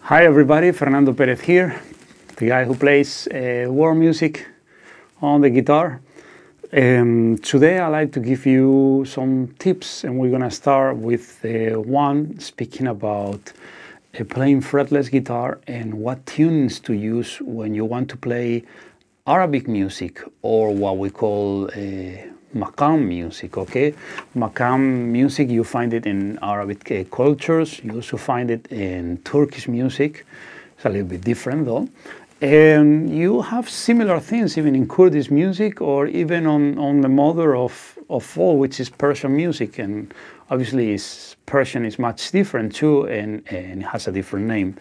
Hi everybody, Fernando Perez here, the guy who plays world music on the guitar. Today I'd like to give you some tips, and we're gonna start with one speaking about playing fretless guitar and what tunings to use when you want to play Arabic music, or what we call Maqam music, okay? Maqam music, you find it in Arabic cultures, you also find it in Turkish music. It's a little bit different though. And you have similar things even in Kurdish music, or even on the mother of all, which is Persian music. And obviously Persian is much different too, and it has a different name.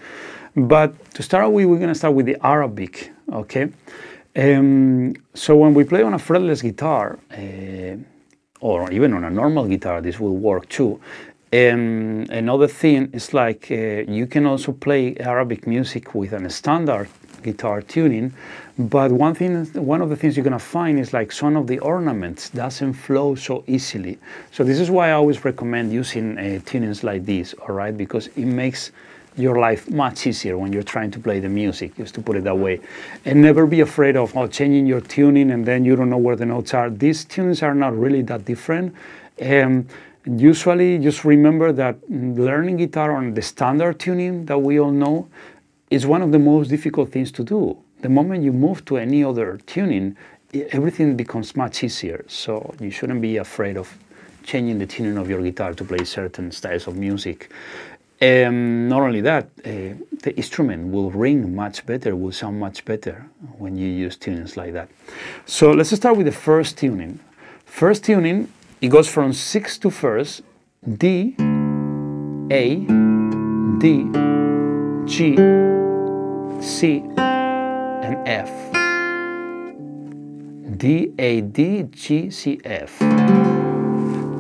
But to start with, we're gonna start with the Arabic, okay? So when we play on a fretless guitar, or even on a normal guitar, this will work too. Another thing is like you can also play Arabic music with a standard guitar tuning, but one of the things you're gonna find is like some of the ornaments doesn't flow so easily. So this is why I always recommend using tunings like this, all right? Because it makes your life much easier when you're trying to play the music, just to put it that way. And never be afraid of changing your tuning and then you don't know where the notes are. These tunings are not really that different. Usually just remember that learning guitar on the standard tuning that we all know is one of the most difficult things to do. The moment you move to any other tuning, everything becomes much easier. So you shouldn't be afraid of changing the tuning of your guitar to play certain styles of music. Not only that, the instrument will ring much better, will sound much better when you use tunings like that. So let's start with the first tuning. First tuning, it goes from 6th to 1st, D, A, D, G, C, and F. D, A, D, G, C, F.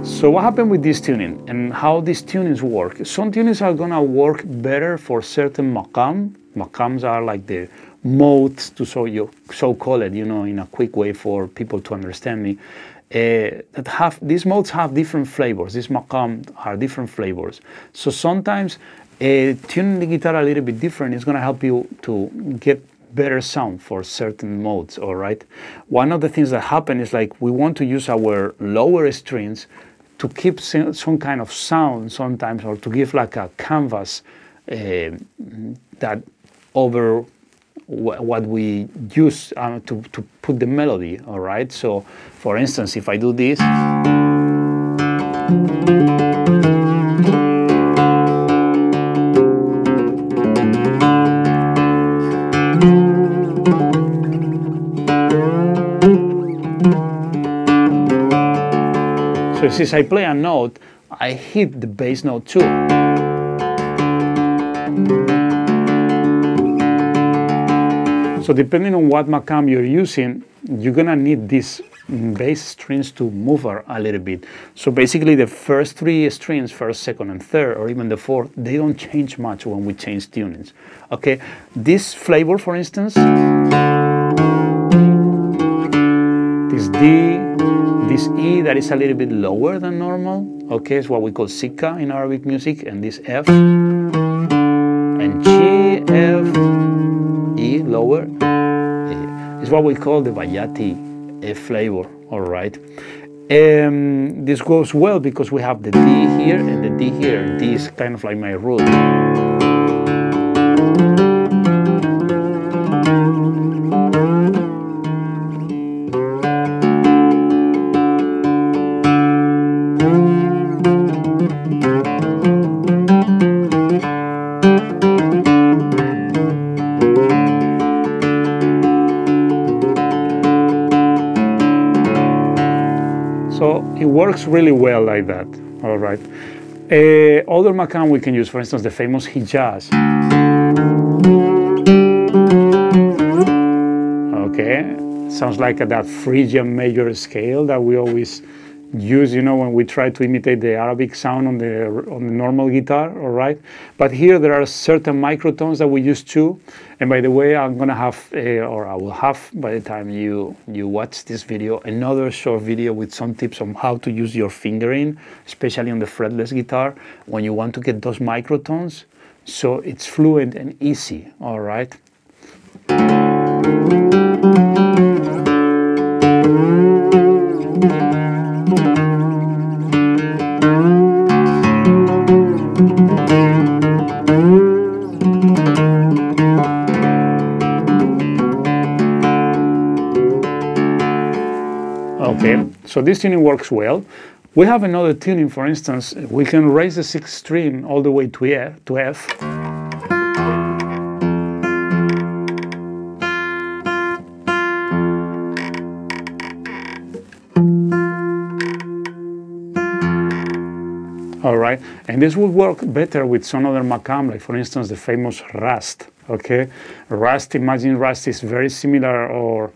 So what happened with this tuning and how these tunings work? Some tunings are gonna work better for certain maqam. Maqams are like the modes, to so call it, you know, in a quick way for people to understand me. These modes have different flavors. These maqam are different flavors. So sometimes tuning the guitar a little bit different is gonna help you to get better sound for certain modes, all right? One of the things that happen is like we want to use our lower strings to keep some kind of sound sometimes, or to give like a canvas that over what we use to put the melody, all right? So for instance, if I do this, so since I play a note, I hit the bass note too. So depending on what Makam you're using, you're gonna need these bass strings to move a little bit. So basically the first three strings, first, second, and third, or even the fourth, they don't change much when we change tunings. Okay, this flavor, for instance, this D, this E that is a little bit lower than normal, okay, is what we call Sika in Arabic music, and this F, and G, F, E, lower, is what we call the Bayati F flavor, all right? This goes well because we have the D here and the D here. D is kind of like my root. So it works really well like that, all right? Other Makam we can use, for instance, the famous Hijaz. Okay, sounds like that Phrygian major scale that we always use, you know, when we try to imitate the Arabic sound on the normal guitar, all right? But here there are certain microtones that we use too. And by the way, I'm gonna have, or I will have by the time you watch this video, another short video with some tips on how to use your fingering, especially on the fretless guitar, when you want to get those microtones. so it's fluent and easy, all right? Okay, so this tuning works well. We have another tuning, for instance, we can raise the sixth string all the way to F. All right, and this would work better with some other Makam, like for instance the famous Rast. Okay, Rast, imagine Rast is very similar or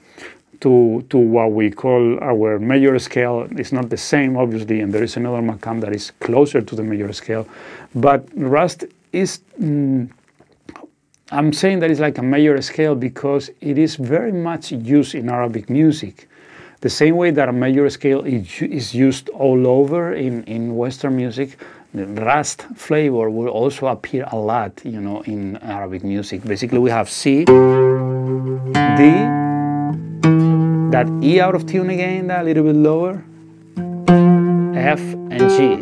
to what we call our major scale. It's not the same, obviously, and there is another Makam that is closer to the major scale. But Rast is, I'm saying that it's like a major scale because it is very much used in Arabic music. The same way that a major scale is used all over in Western music, the Rast flavor will also appear a lot, you know, in Arabic music. Basically, we have C, D, that E out of tune again, that a little bit lower, F and G.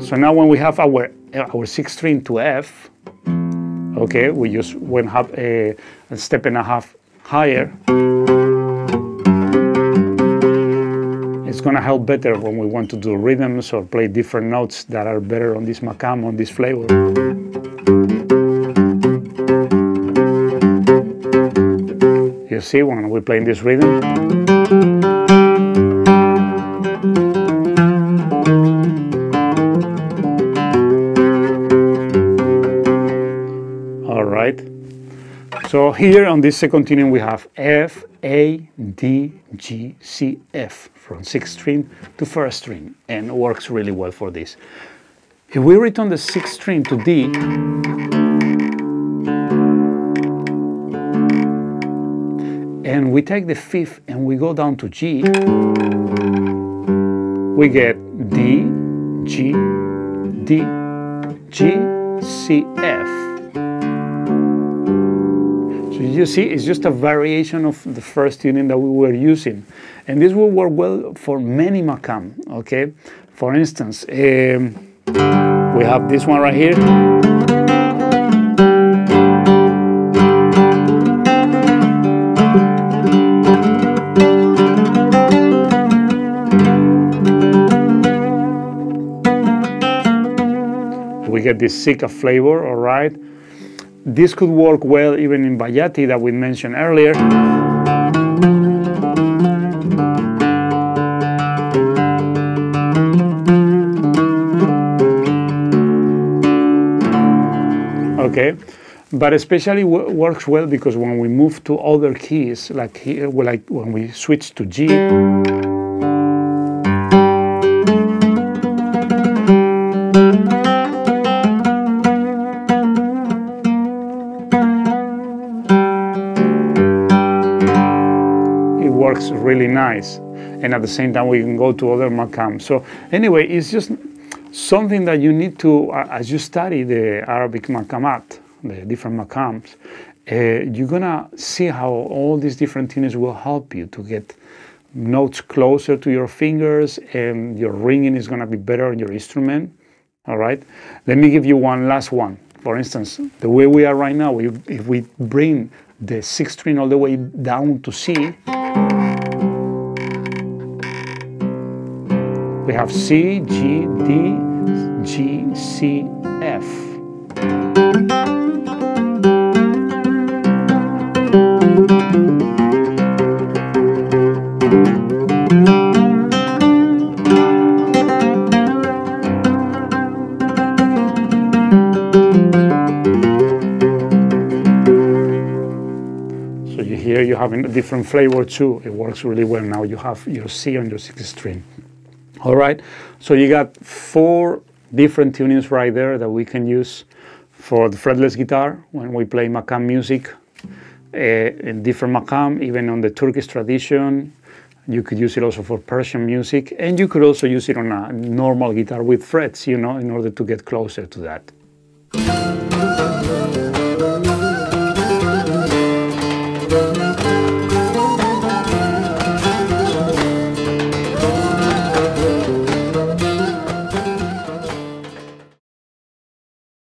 So now when we have our sixth string to F, okay, we just went up a step and a half higher. It's gonna help better when we want to do rhythms or play different notes that are better on this Makam, on this flavor. You see when we're playing this rhythm? All right. So here on this second tuning we have F, A, D, G, C, F from sixth string to first string, and it works really well for this. If we return the sixth string to D, and we take the fifth and we go down to G, we get D, G, D, G, C, F. You see, it's just a variation of the first tuning that we were using. And this will work well for many Makam, okay? For instance, we have this one right here. We get this Sika flavor, all right? This could work well even in Bayati that we mentioned earlier. Okay, but especially works well because when we move to other keys, like here, like when we switch to G, works really nice, and at the same time we can go to other Makam. So anyway, it's just something that you need to, as you study the Arabic Maqamat, the different Makams, you're gonna see how all these different tunes will help you to get notes closer to your fingers, and your ringing is gonna be better on your instrument. All right, let me give you one last one. For instance, the way we are right now, if we bring the sixth string all the way down to C, we have C, G, D, G, C, F. So here you have a different flavor too. It works really well. Now you have your C on your sixth string. All right, so you got 4 different tunings right there that we can use for the fretless guitar when we play Makam music, in different Makam, even on the Turkish tradition, You could use it also for Persian music, and you could also use it on a normal guitar with frets, you know, in order to get closer to that.